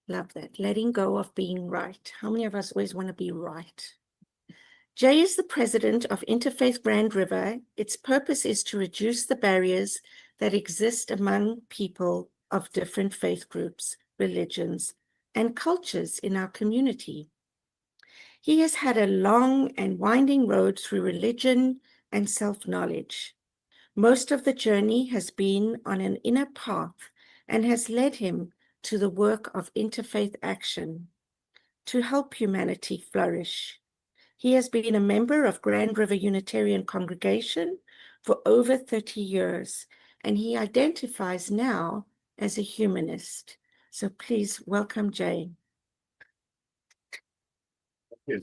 Love that. Letting go of being right. How many of us always want to be right? Jay is the president of Interfaith Grand River. Its purpose is to reduce the barriers that exist among people of different faith groups, religions, and cultures in our community. He has had a long and winding road through religion and self-knowledge. Most of the journey has been on an inner path and has led him to the work of interfaith action to help humanity flourish. He has been a member of Grand River Unitarian Congregation for over 30 years, and he identifies now as a humanist. So please welcome Jay. Yes.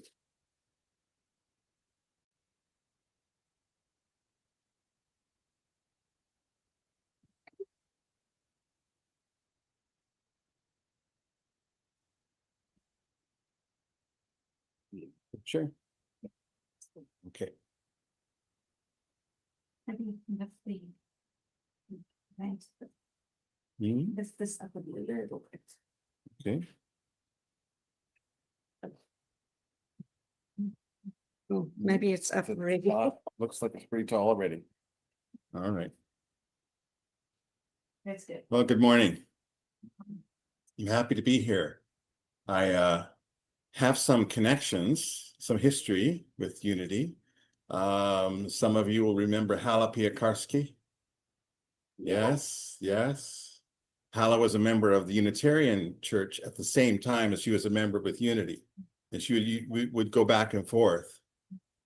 Sure. Okay. I think that's the thanks. Mhm. This up a little bit. Okay. Oh, maybe it's up already. Looks like it's pretty tall already. All right. That's good. Well, good morning. I'm happy to be here. I have some connections, some history with Unity. Some of you will remember Hala Piekarski. Yes, yes. Hala was a member of the Unitarian Church at the same time as she was a member with Unity. And we would go back and forth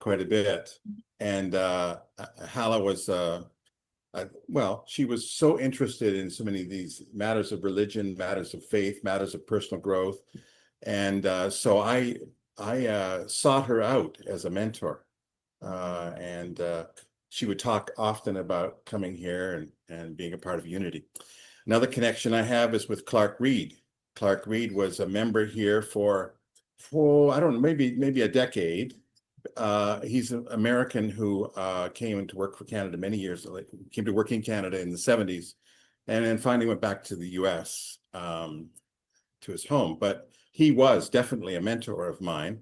quite a bit. And Hala was, well, she was so interested in so many of these matters of religion, matters of faith, matters of personal growth. And so I sought her out as a mentor. And she would talk often about coming here and being a part of Unity. Another connection I have is with Clark Reed. Clark Reed was a member here for I don't know, maybe a decade. He's an American who came to work for Canada many years, came to work in Canada in the 70s, and then finally went back to the US to his home. But he was definitely a mentor of mine.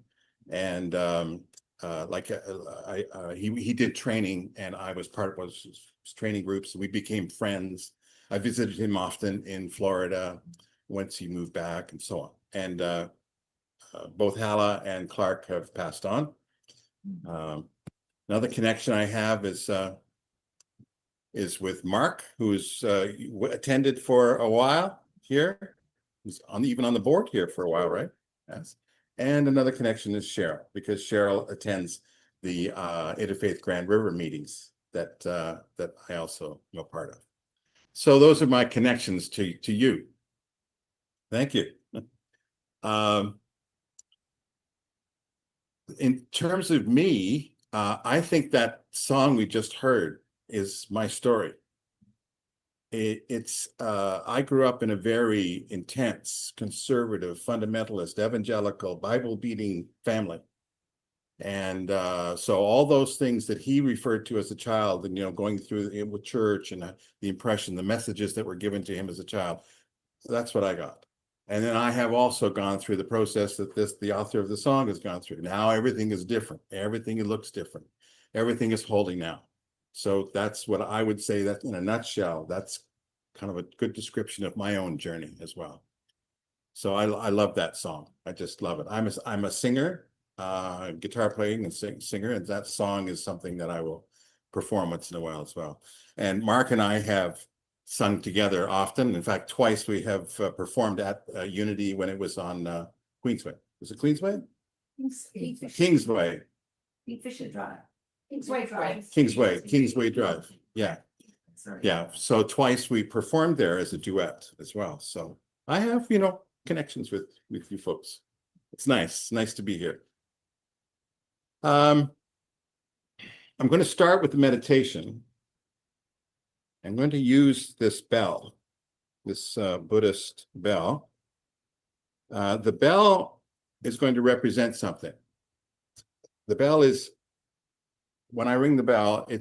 And he did training, and I was part of his training groups. We became friends. I visited him often in Florida once he moved back, and so on. And both Hala and Clark have passed on. Another connection I have is with Mark, who's attended for a while here. He's even on the board here for a while, right? Yes. And another connection is Cheryl, because Cheryl attends the Interfaith Grand River meetings that I also am a part of. So those are my connections to you. Thank you. In terms of me, I think that song we just heard is my story. I grew up in a very intense, conservative, fundamentalist, evangelical, Bible-beating family. And so all those things that he referred to as a child, and going through with church and the impression, the messages that were given to him as a child, that's what I got. And then I have also gone through the process that the author of the song has gone through. Now everything is different. Everything looks different. Everything is holding now. So that's what I would say, that in a nutshell, that's kind of a good description of my own journey as well. So I love that song. I just love it. I'm a singer, guitar playing and singer, and that song is something that I will perform once in a while as well. And Mark and I have sung together often. In fact, twice we have performed at Unity when it was on Queensway. Was it Queensway? Kingsway. Kingfisher Drive. Kingsway Drive. Kingsway Drive. Yeah. Sorry. Yeah. So twice we performed there as a duet as well. So I have, connections with you folks. It's nice to be here. I'm going to start with the meditation. I'm going to use this bell, this Buddhist bell. The bell is going to represent something. The bell is, when I ring the bell, I'm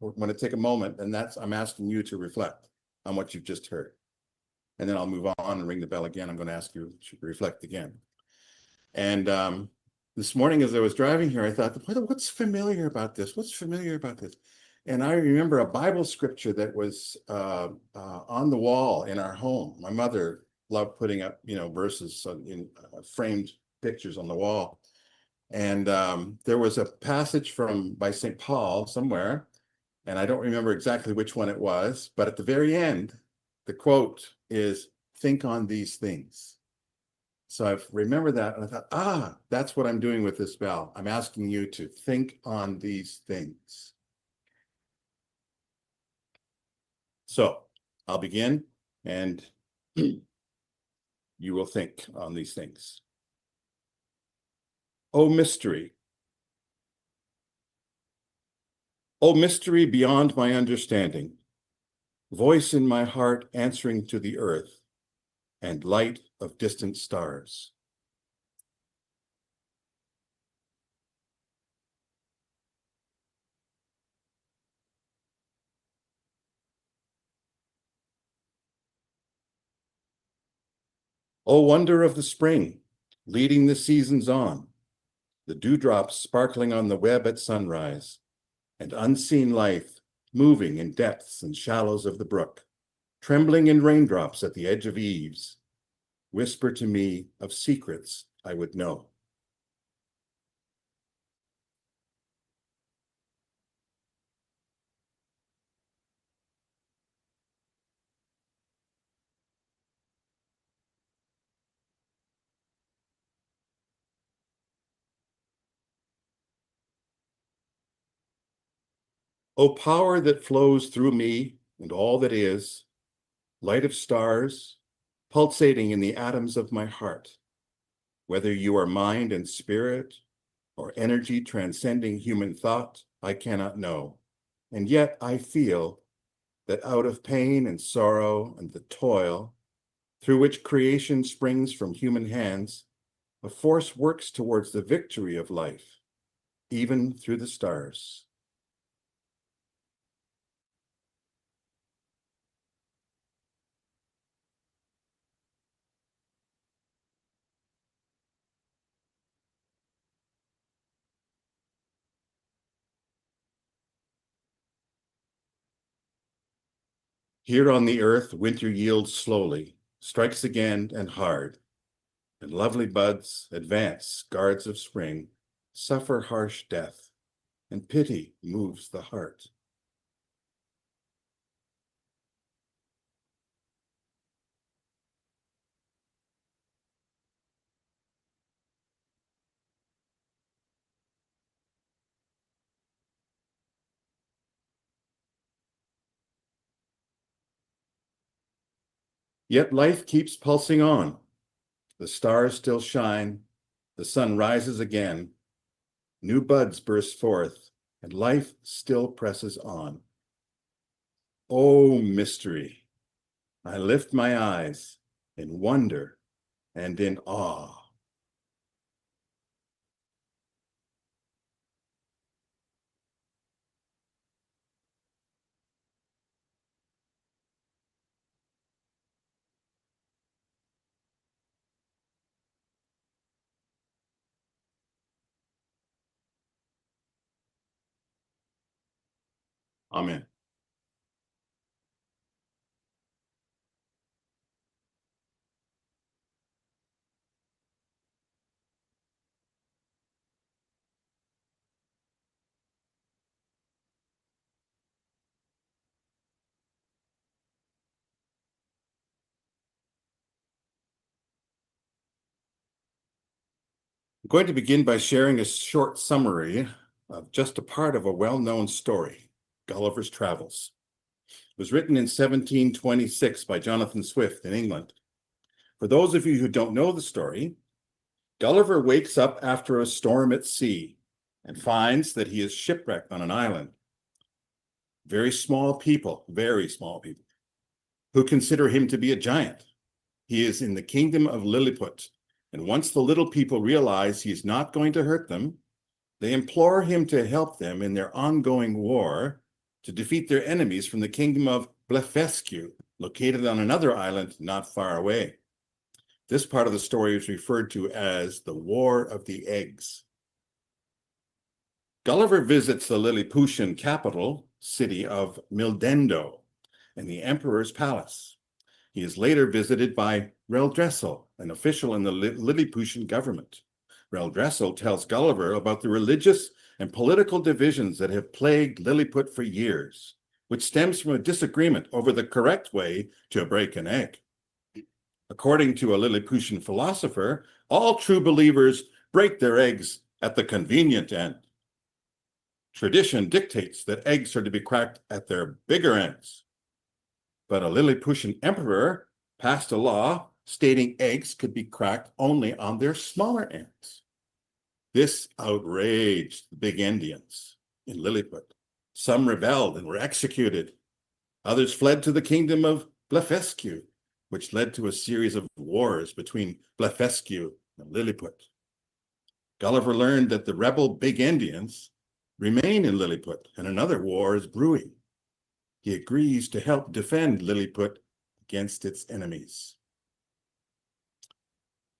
going to take a moment, and I'm asking you to reflect on what you've just heard. and then I'll move on and ring the bell again. I'm going to ask you to reflect again. And this morning, as I was driving here, I thought, what's familiar about this? What's familiar about this? And I remember a Bible scripture that was on the wall in our home. My mother loved putting up, verses in framed pictures on the wall. And there was a passage by St. Paul somewhere, and I don't remember exactly which one it was, but at the very end, the quote is, "Think on these things." So I've remembered that, and I thought, that's what I'm doing with this bell. I'm asking you to think on these things. So I'll begin, and you will think on these things. O mystery. O mystery beyond my understanding, voice in my heart answering to the earth, and light of distant stars. O wonder of the spring, leading the seasons on, the dewdrops sparkling on the web at sunrise, and unseen life moving in depths and shallows of the brook, trembling in raindrops at the edge of eaves, whisper to me of secrets I would know. O power that flows through me and all that is, light of stars, pulsating in the atoms of my heart, whether you are mind and spirit, or energy transcending human thought, I cannot know. And yet I feel that out of pain and sorrow and the toil, through which creation springs from human hands, a force works towards the victory of life, even through the stars. Here on the earth, winter yields slowly, strikes again and hard, and lovely buds advance, guards of spring, suffer harsh death, and pity moves the heart. Yet life keeps pulsing on. The stars still shine, the sun rises again, new buds burst forth, and life still presses on. Oh, mystery! I lift my eyes in wonder and in awe. Amen. I'm going to begin by sharing a short summary of just a part of a well-known story, Gulliver's Travels. It was written in 1726 by Jonathan Swift in England. For those of you who don't know the story, Gulliver wakes up after a storm at sea and finds that he is shipwrecked on an island. Very small people, who consider him to be a giant. He is in the kingdom of Lilliput, and once the little people realize he's not going to hurt them, they implore him to help them in their ongoing war to defeat their enemies from the kingdom of Blefuscu, located on another island not far away. This part of the story is referred to as the War of the Eggs. Gulliver visits the Lilliputian capital city of Mildendo and the emperor's palace. He is later visited by Reldressel, an official in the Lilliputian government. Reldressel tells Gulliver about the religious and political divisions that have plagued Lilliput for years, which stems from a disagreement over the correct way to break an egg. According to a Lilliputian philosopher, all true believers break their eggs at the convenient end. Tradition dictates that eggs are to be cracked at their bigger ends. But a Lilliputian emperor passed a law stating eggs could be cracked only on their smaller ends. This outraged the big Indians in Lilliput. Some rebelled and were executed. Others fled to the kingdom of Blefuscu, which led to a series of wars between Blefuscu and Lilliput. Gulliver learned that the rebel big Indians remain in Lilliput and another war is brewing. He agrees to help defend Lilliput against its enemies.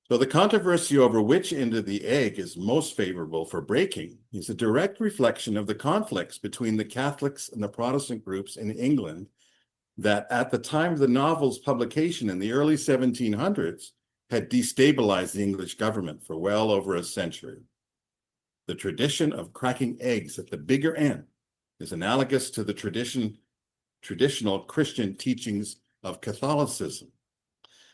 So the controversy over which end of the egg is most favorable for breaking is a direct reflection of the conflicts between the Catholics and the Protestant groups in England that at the time of the novel's publication in the early 1700s had destabilized the English government for well over a century. The tradition of cracking eggs at the bigger end is analogous to the traditional Christian teachings of Catholicism.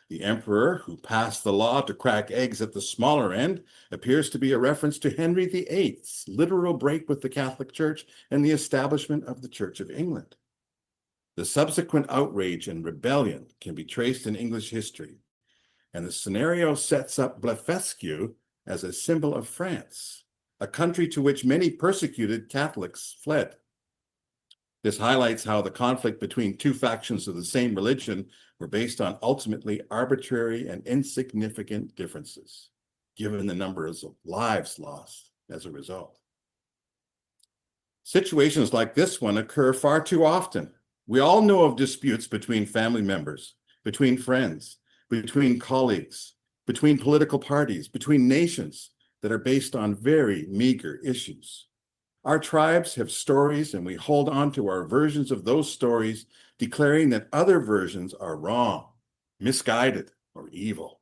The emperor who passed the law to crack eggs at the smaller end appears to be a reference to Henry VIII's literal break with the Catholic Church and the establishment of the Church of England. The subsequent outrage and rebellion can be traced in English history, and the scenario sets up Blefuscu as a symbol of France, a country to which many persecuted Catholics fled. This highlights how the conflict between two factions of the same religion were based on ultimately arbitrary and insignificant differences, given the numbers of lives lost as a result. Situations like this one occur far too often. We all know of disputes between family members, between friends, between colleagues, between political parties, between nations that are based on very meager issues. Our tribes have stories and we hold on to our versions of those stories, declaring that other versions are wrong, misguided, or evil.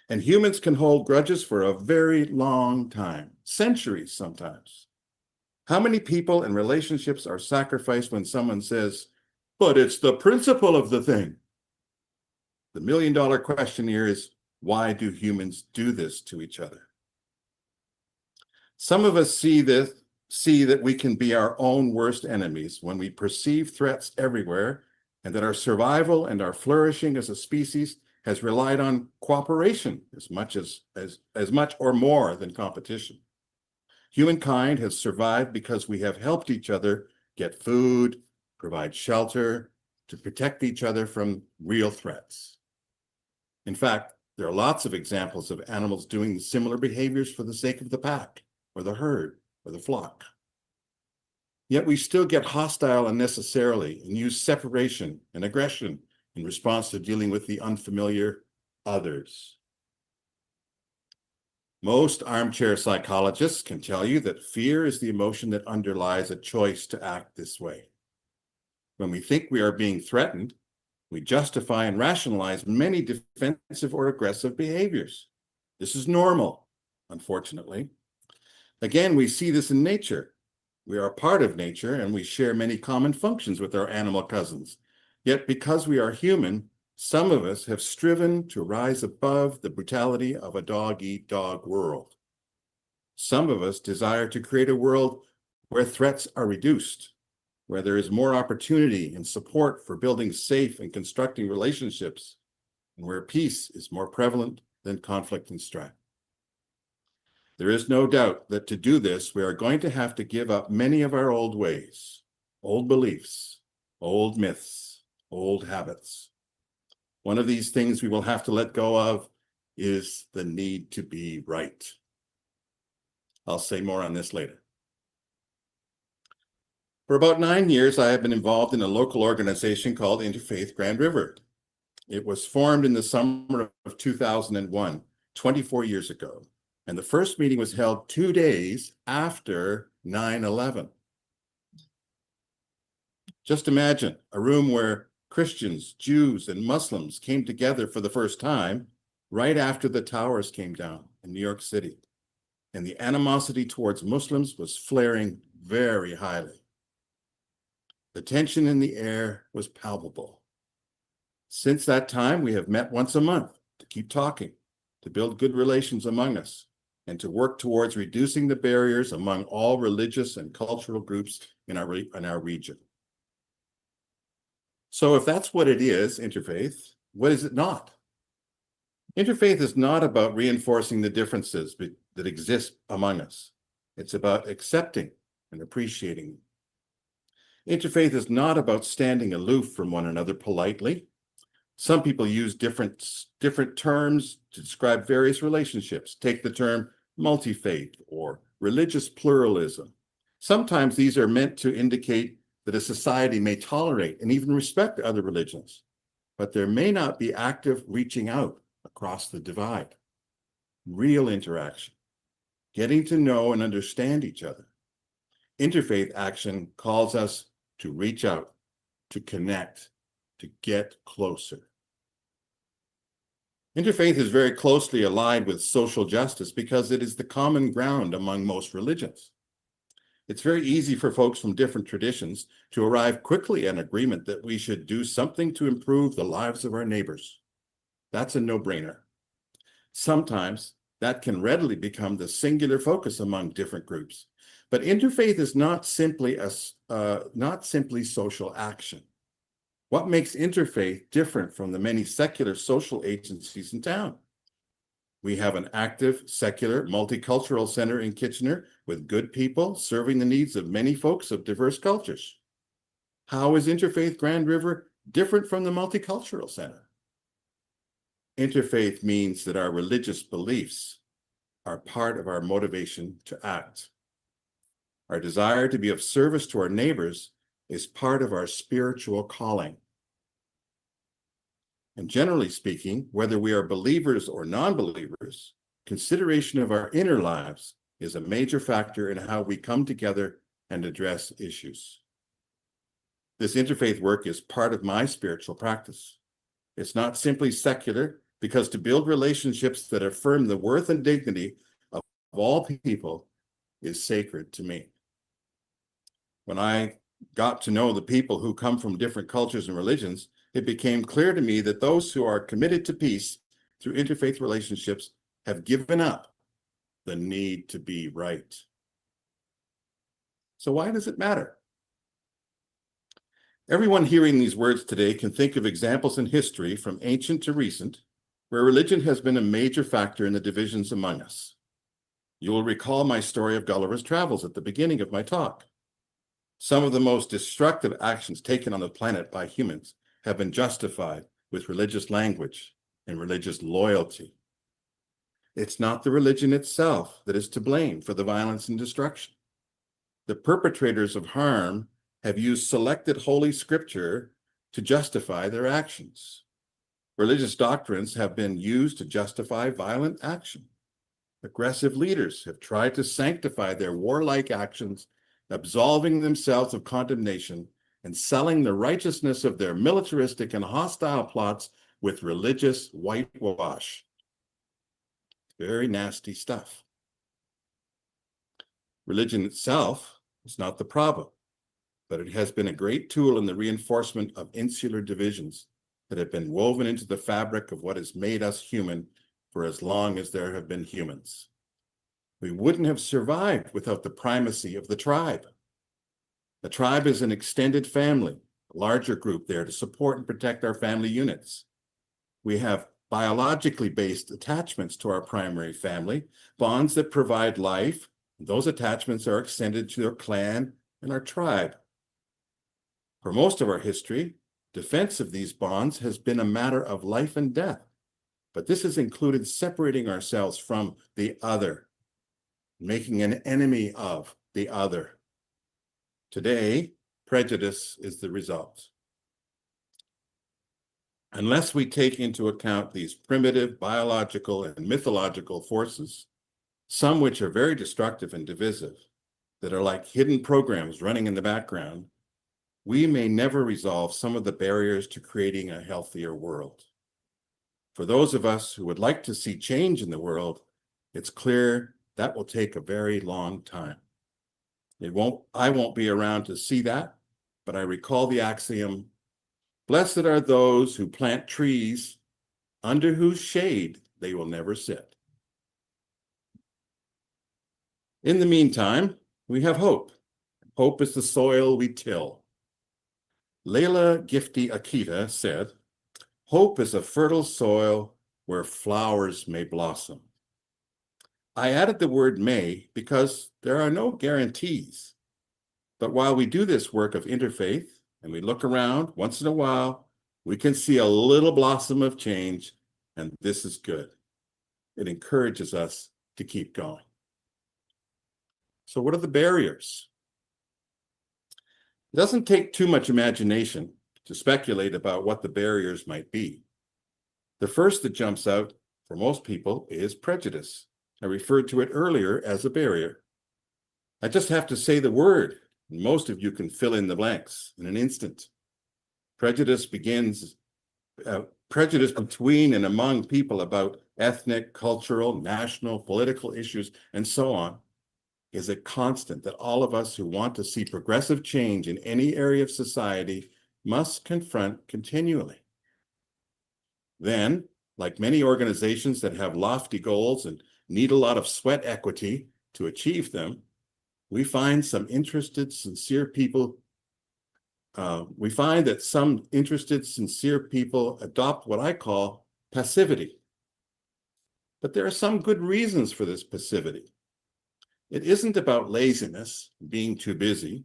And humans can hold grudges for a very long time, centuries sometimes. How many people and relationships are sacrificed when someone says, "But it's the principle of the thing"? The million-dollar question here is, why do humans do this to each other? Some of us see that we can be our own worst enemies when we perceive threats everywhere and that our survival and our flourishing as a species has relied on cooperation as much or more than competition. Humankind has survived because we have helped each other get food, provide shelter, to protect each other from real threats. In fact, there are lots of examples of animals doing similar behaviors for the sake of the pack, or the herd, or the flock. Yet we still get hostile unnecessarily and use separation and aggression in response to dealing with the unfamiliar others. Most armchair psychologists can tell you that fear is the emotion that underlies a choice to act this way. When we think we are being threatened, we justify and rationalize many defensive or aggressive behaviors. This is normal, unfortunately. Again, we see this in nature. We are a part of nature and we share many common functions with our animal cousins. Yet because we are human, some of us have striven to rise above the brutality of a dog-eat-dog world. Some of us desire to create a world where threats are reduced, where there is more opportunity and support for building safe and constructing relationships, and where peace is more prevalent than conflict and strife. There is no doubt that to do this, we are going to have to give up many of our old ways, old beliefs, old myths, old habits. One of these things we will have to let go of is the need to be right. I'll say more on this later. For about 9 years, I have been involved in a local organization called Interfaith Grand River. It was formed in the summer of 2001, 24 years ago, and the first meeting was held 2 days after 9/11. Just imagine a room where Christians, Jews, and Muslims came together for the first time right after the towers came down in New York City, and the animosity towards Muslims was flaring very highly. The tension in the air was palpable. Since that time, we have met once a month to keep talking, to build good relations among us, and to work towards reducing the barriers among all religious and cultural groups in our region. So if that's what it is, interfaith, what is it not? Interfaith is not about reinforcing the differences that exist among us. It's about accepting and appreciating them. Interfaith is not about standing aloof from one another politely. Some people use different terms to describe various relationships. Take the term multi-faith or religious pluralism. Sometimes these are meant to indicate that a society may tolerate and even respect other religions, but there may not be active reaching out across the divide. Real interaction, getting to know and understand each other. Interfaith action calls us to reach out, to connect, to get closer. Interfaith is very closely aligned with social justice because it is the common ground among most religions. It's very easy for folks from different traditions to arrive quickly at an agreement that we should do something to improve the lives of our neighbors. That's a no-brainer. Sometimes that can readily become the singular focus among different groups. But interfaith is not simply social action. What makes interfaith different from the many secular social agencies in town? We have an active, secular, multicultural center in Kitchener with good people serving the needs of many folks of diverse cultures. How is Interfaith Grand River different from the Multicultural Center? Interfaith means that our religious beliefs are part of our motivation to act. Our desire to be of service to our neighbors is part of our spiritual calling. And generally speaking, whether we are believers or non-believers, consideration of our inner lives is a major factor in how we come together and address issues. This interfaith work is part of my spiritual practice. It's not simply secular, because to build relationships that affirm the worth and dignity of all people is sacred to me. When I got to know the people who come from different cultures and religions, it became clear to me that those who are committed to peace through interfaith relationships have given up the need to be right. So why does it matter? Everyone hearing these words today can think of examples in history from ancient to recent where religion has been a major factor in the divisions among us. You will recall my story of Gulliver's Travels at the beginning of my talk. Some of the most destructive actions taken on the planet by humans have been justified with religious language and religious loyalty. It's not the religion itself that is to blame for the violence and destruction. The perpetrators of harm have used selected holy scripture to justify their actions. Religious doctrines have been used to justify violent action. Aggressive leaders have tried to sanctify their warlike actions, absolving themselves of condemnation and selling the righteousness of their militaristic and hostile plots with religious whitewash. Very nasty stuff. Religion itself is not the problem, but it has been a great tool in the reinforcement of insular divisions that have been woven into the fabric of what has made us human for as long as there have been humans. We wouldn't have survived without the primacy of the tribe. The tribe is an extended family, a larger group there to support and protect our family units. We have biologically based attachments to our primary family, bonds that provide life. Those attachments are extended to our clan and our tribe. For most of our history, defense of these bonds has been a matter of life and death, but this has included separating ourselves from the other, making an enemy of the other. Today, prejudice is the result. Unless we take into account these primitive biological and mythological forces, some which are very destructive and divisive, that are like hidden programs running in the background, we may never resolve some of the barriers to creating a healthier world. For those of us who would like to see change in the world, it's clear that will take a very long time. I won't be around to see that, but I recall the axiom, blessed are those who plant trees under whose shade they will never sit. In the meantime, we have hope. Hope is the soil we till. Leila Gifty Akita said, hope is a fertile soil where flowers may blossom. I added the word may because there are no guarantees. But while we do this work of interfaith and we look around once in a while, we can see a little blossom of change, and this is good. It encourages us to keep going. So what are the barriers? It doesn't take too much imagination to speculate about what the barriers might be. The first that jumps out for most people is prejudice. I referred to it earlier as a barrier. I just have to say the word, and most of you can fill in the blanks in an instant. Prejudice between and among people about ethnic, cultural, national, political issues, and so on, is a constant that all of us who want to see progressive change in any area of society must confront continually. Then, like many organizations that have lofty goals and need a lot of sweat equity to achieve them, we find that some interested, sincere people adopt what I call passivity. But there are some good reasons for this passivity. It isn't about laziness, being too busy.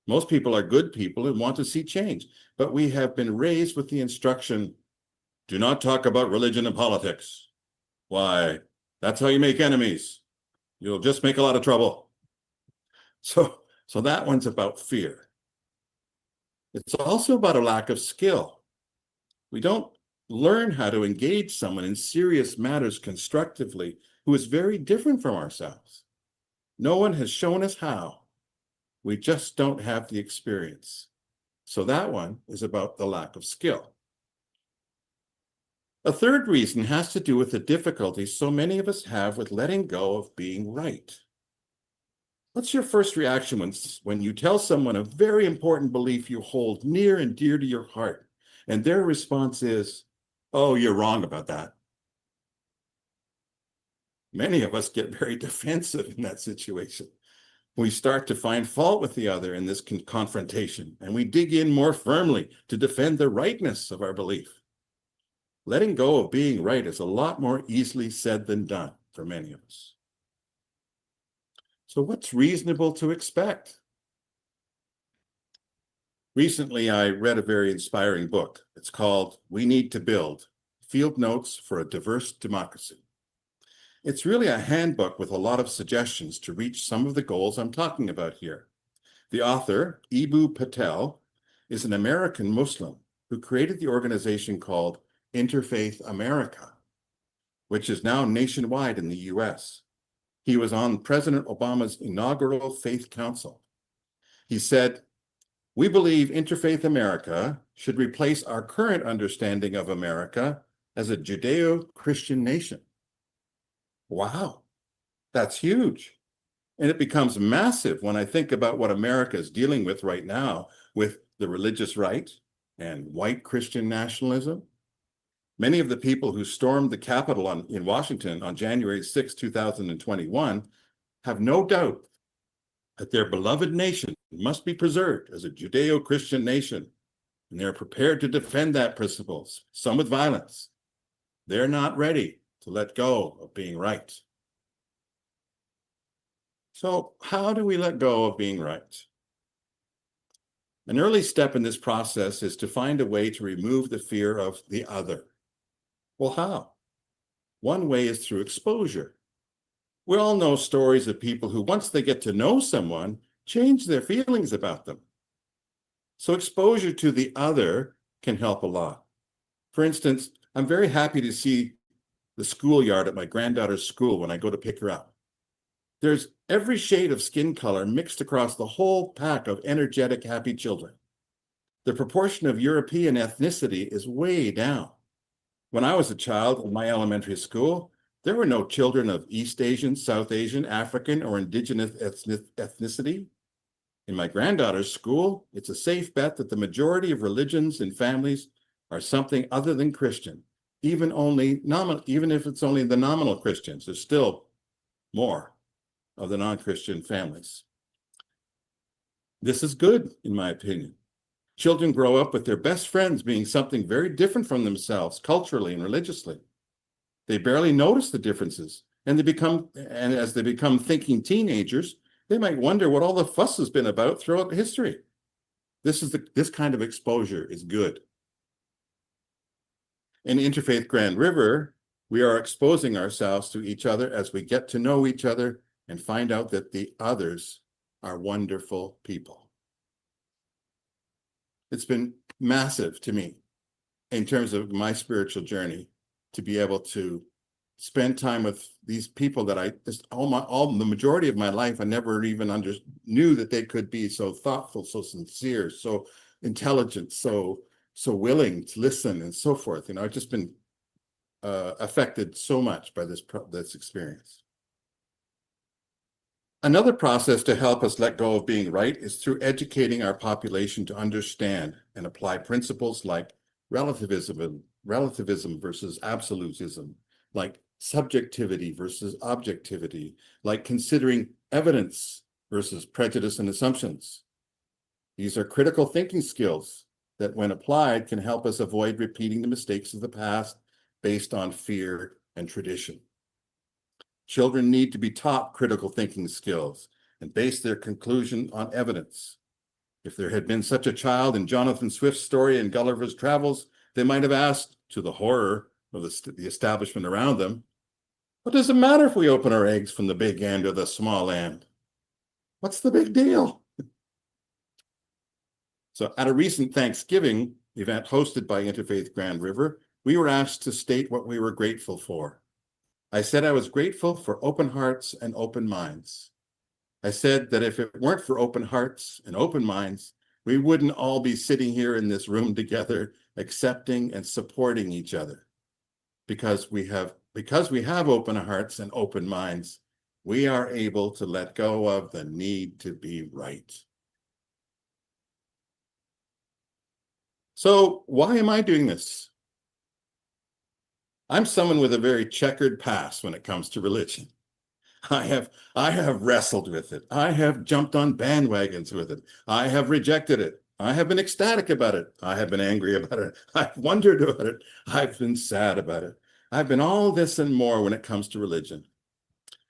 Most people are good people and want to see change, but we have been raised with the instruction, do not talk about religion and politics. Why, that's how you make enemies. You'll just make a lot of trouble. So that one's about fear. It's also about a lack of skill. We don't learn how to engage someone in serious matters constructively who is very different from ourselves. No one has shown us how. We just don't have the experience. So that one is about the lack of skill. A third reason has to do with the difficulty so many of us have with letting go of being right. What's your first reaction when you tell someone a very important belief you hold near and dear to your heart, and their response is, oh, you're wrong about that? Many of us get very defensive in that situation. We start to find fault with the other in this confrontation, and we dig in more firmly to defend the rightness of our belief. Letting go of being right is a lot more easily said than done for many of us. So what's reasonable to expect? Recently, I read a very inspiring book. It's called We Need to Build, Field Notes for a Diverse Democracy. It's really a handbook with a lot of suggestions to reach some of the goals I'm talking about here. The author, Eboo Patel, is an American Muslim who created the organization called Interfaith America, which is now nationwide in the US. He was on President Obama's inaugural Faith Council. He said, "We believe Interfaith America should replace our current understanding of America as a Judeo-Christian nation." Wow, that's huge. And it becomes massive when I think about what America is dealing with right now with the religious right and white Christian nationalism. Many of the people who stormed the Capitol in Washington on January 6, 2021, have no doubt that their beloved nation must be preserved as a Judeo-Christian nation, and they're prepared to defend that principle, some with violence. They're not ready to let go of being right. So how do we let go of being right? An early step in this process is to find a way to remove the fear of the other. Well, how? One way is through exposure. We all know stories of people who, once they get to know someone, change their feelings about them. So exposure to the other can help a lot. For instance, I'm very happy to see the schoolyard at my granddaughter's school when I go to pick her up. There's every shade of skin color mixed across the whole pack of energetic, happy children. The proportion of European ethnicity is way down. When I was a child in my elementary school, there were no children of East Asian, South Asian, African, or indigenous ethnicity. In my granddaughter's school, it's a safe bet that the majority of religions and families are something other than Christian, even if it's only the nominal Christians. There's still more of the non-Christian families. This is good, in my opinion. Children grow up with their best friends being something very different from themselves culturally and religiously. They barely notice the differences, and as they become thinking teenagers, they might wonder what all the fuss has been about throughout history. This kind of exposure is good. In Interfaith Grand River, we are exposing ourselves to each other as we get to know each other and find out that the others are wonderful people. It's been massive to me in terms of my spiritual journey to be able to spend time with these people that the majority of my life, I never even knew that they could be so thoughtful, so sincere, so intelligent, so willing to listen and so forth. I've just been affected so much by this experience. Another process to help us let go of being right is through educating our population to understand and apply principles like relativism versus absolutism, like subjectivity versus objectivity, like considering evidence versus prejudice and assumptions. These are critical thinking skills that, when applied, can help us avoid repeating the mistakes of the past based on fear and tradition. Children need to be taught critical thinking skills and base their conclusion on evidence. If there had been such a child in Jonathan Swift's story in Gulliver's Travels, they might have asked, to the horror of the establishment around them, what does it matter if we open our eggs from the big end or the small end? What's the big deal? So at a recent Thanksgiving event hosted by Interfaith Grand River, we were asked to state what we were grateful for. I said I was grateful for open hearts and open minds. I said that if it weren't for open hearts and open minds, we wouldn't all be sitting here in this room together, accepting and supporting each other. Because we have open hearts and open minds, we are able to let go of the need to be right. So why am I doing this? I'm someone with a very checkered past when it comes to religion. I have wrestled with it. I have jumped on bandwagons with it. I have rejected it. I have been ecstatic about it. I have been angry about it. I've wondered about it. I've been sad about it. I've been all this and more when it comes to religion.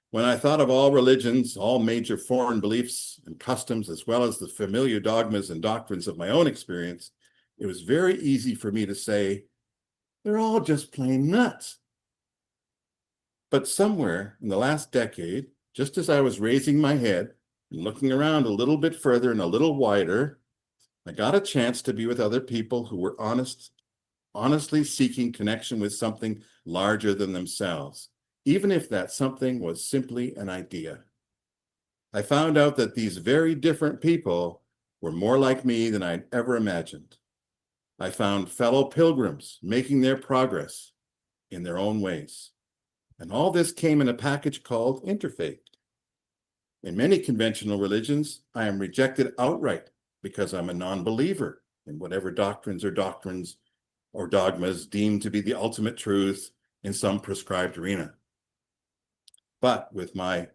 When I thought of all religions, all major foreign beliefs and customs, as well as the familiar dogmas and doctrines of my own experience, it was very easy for me to say, they're all just plain nuts. But somewhere in the last decade, just as I was raising my head and looking around a little bit further and a little wider, I got a chance to be with other people who were honestly seeking connection with something larger than themselves, even if that something was simply an idea. I found out that these very different people were more like me than I'd ever imagined. I found fellow pilgrims making their progress in their own ways. And all this came in a package called Interfaith. In many conventional religions, I am rejected outright because I'm a non-believer in whatever doctrines or dogmas deemed to be the ultimate truth in some prescribed arena. But with my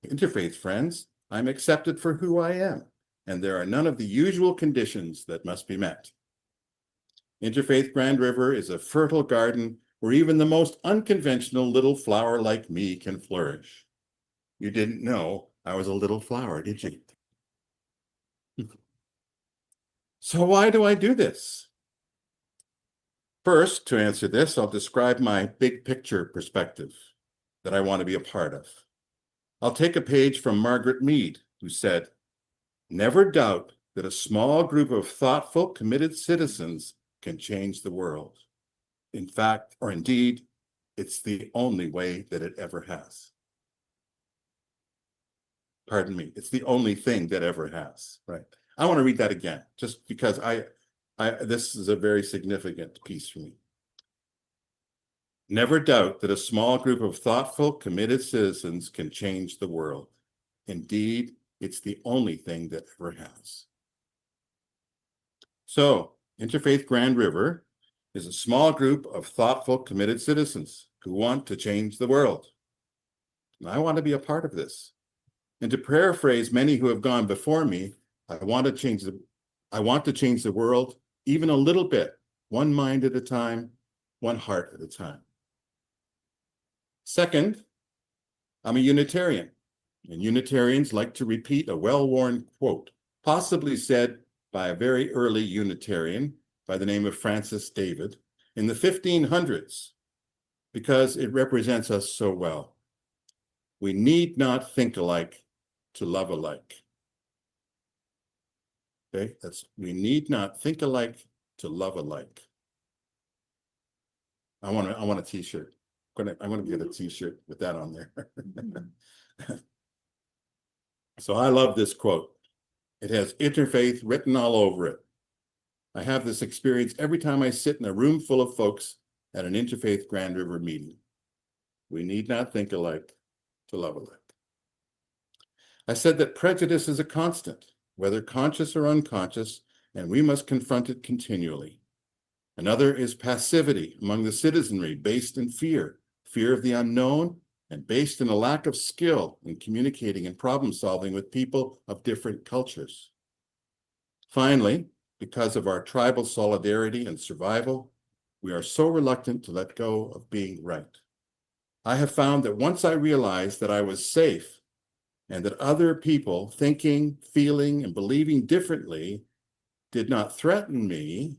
interfaith friends, I'm accepted for who I am, and there are none of the usual conditions that must be met. Interfaith Grand River is a fertile garden where even the most unconventional little flower like me can flourish. You didn't know I was a little flower, did you? So why do I do this? First, to answer this, I'll describe my big picture perspective that I want to be a part of. I'll take a page from Margaret Mead, who said, "Never doubt that a small group of thoughtful, committed citizens can change the world. In fact, or indeed, it's the only way that it ever has. Pardon me, it's the only thing that ever has, right? I want to read that again, just because this is a very significant piece for me. Never doubt that a small group of thoughtful, committed citizens can change the world. Indeed, it's the only thing that ever has. So, Interfaith Grand River is a small group of thoughtful, committed citizens who want to change the world. And I want to be a part of this. And to paraphrase many who have gone before me, I want to change the world even a little bit, one mind at a time, one heart at a time. Second, I'm a Unitarian, and Unitarians like to repeat a well-worn quote, possibly said by a very early Unitarian by the name of Francis David in the 1500s, because it represents us so well. We need not think alike to love alike. Okay, we need not think alike to love alike. I want a t-shirt. I'm gonna get a t-shirt with that on there. So I love this quote. It has Interfaith written all over it. I have this experience every time I sit in a room full of folks at an Interfaith Grand River meeting. We need not think alike to love alike. I said that prejudice is a constant, whether conscious or unconscious, and we must confront it continually. Another is passivity among the citizenry based in fear of the unknown, and based in a lack of skill in communicating and problem solving with people of different cultures. Finally, because of our tribal solidarity and survival, we are so reluctant to let go of being right. I have found that once I realized that I was safe and that other people thinking, feeling, and believing differently did not threaten me,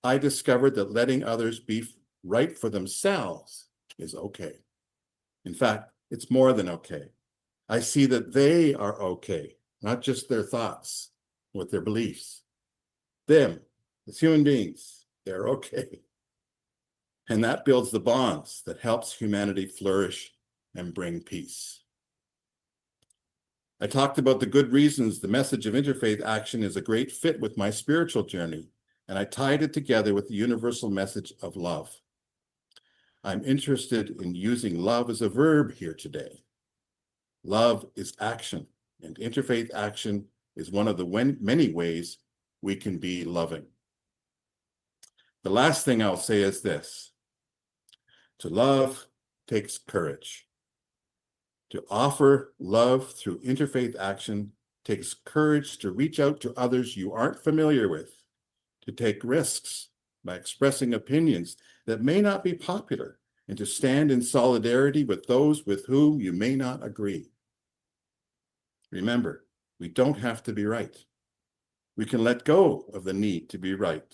I discovered that letting others be right for themselves is okay. In fact, it's more than okay. I see that they are okay, not just their thoughts, with their beliefs. Them, as human beings, they're okay. And that builds the bonds that helps humanity flourish and bring peace. I talked about the good reasons the message of interfaith action is a great fit with my spiritual journey, and I tied it together with the universal message of love. I'm interested in using love as a verb here today. Love is action, and interfaith action is one of the many ways we can be loving. The last thing I'll say is this: to love takes courage. To offer love through interfaith action takes courage to reach out to others you aren't familiar with, to take risks by expressing opinions that may not be popular, and to stand in solidarity with those with whom you may not agree. Remember, we don't have to be right. We can let go of the need to be right.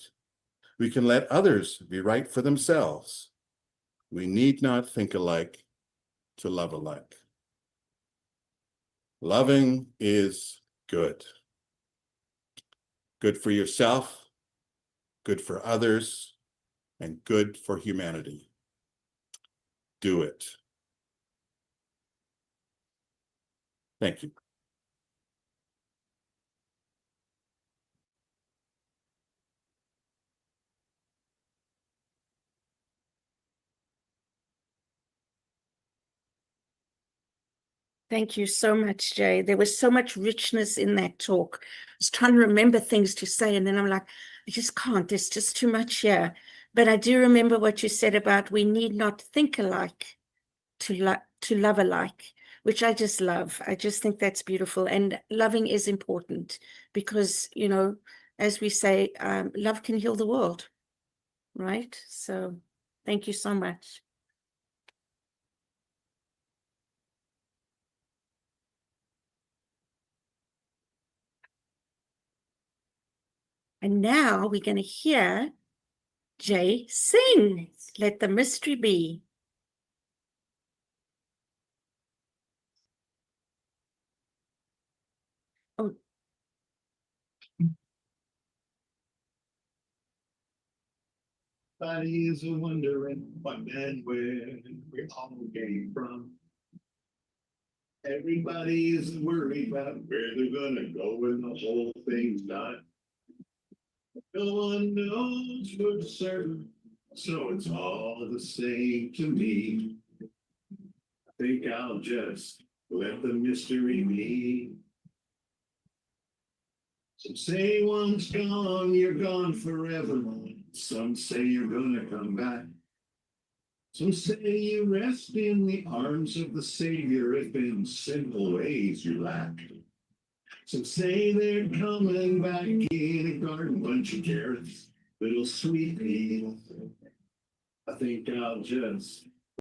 We can let others be right for themselves. We need not think alike to love alike. Loving is good. Good for yourself, good for others, and good for humanity. Do it. Thank you. Thank you so much, Jay. There was so much richness in that talk. I was trying to remember things to say, and then I'm like, I just can't. There's just too much here. But I do remember what you said about we need not think alike to love alike, which I just love. I just think that's beautiful. And loving is important because, you know, as we say, love can heal the world, right? So thank you so much. And now we're going to hear Jay sing, Let the Mystery Be. Oh, Everybody is wondering what and where we all came from. Everybody is worried about where they're gonna go when the whole thing's done. No one knows for certain, so it's all the same to me. I think I'll just let the mystery be. Some say once gone, you're gone forever. Some say you're gonna come back. Some say you rest in the arms of the Savior if in simple ways you lack. Some say they're coming back in a garden bunch of carrots, little sweet peas. I think I'll just